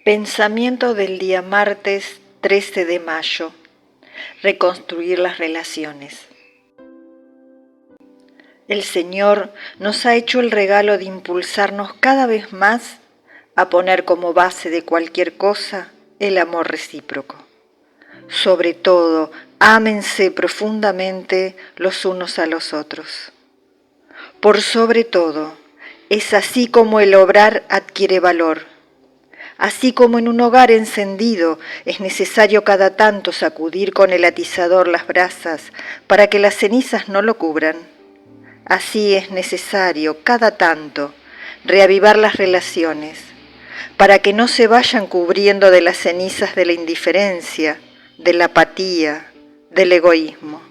Pensamiento del día martes 13 de mayo. Reconstruir las relaciones. El Señor nos ha hecho el regalo de impulsarnos cada vez más a poner como base de cualquier cosa el amor recíproco. Sobre todo, ámense profundamente los unos a los otros. Por sobre todo, es así como el obrar adquiere valor. Así como en un hogar encendido es necesario cada tanto sacudir con el atizador las brasas para que las cenizas no lo cubran, así es necesario cada tanto reavivar las relaciones para que no se vayan cubriendo de las cenizas de la indiferencia, de la apatía, del egoísmo.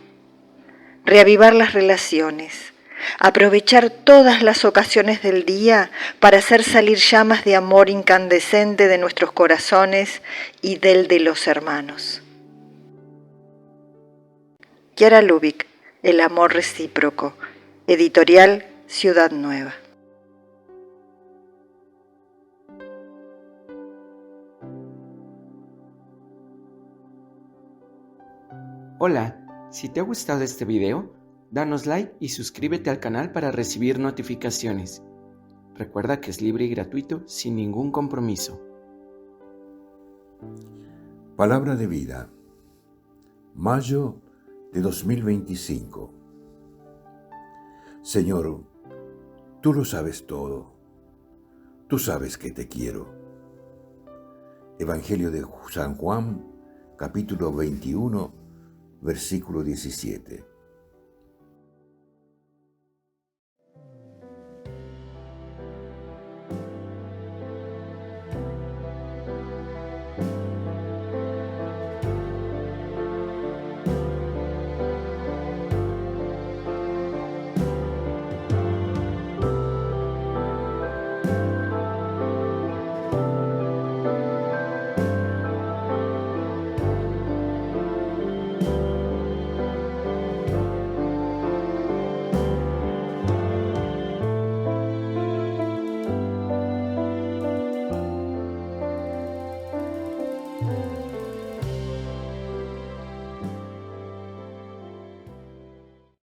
Reavivar las relaciones, aprovechar todas las ocasiones del día para hacer salir llamas de amor incandescente de nuestros corazones y del de los hermanos. Chiara Lubich, El amor recíproco, editorial Ciudad Nueva. Hola, si te ha gustado este video, danos like y suscríbete al canal para recibir notificaciones. Recuerda que es libre y gratuito sin ningún compromiso. Palabra de vida, mayo de 2025. Señor, tú lo sabes todo. Tú sabes que te quiero. Evangelio de San Juan, capítulo 21, versículo 17.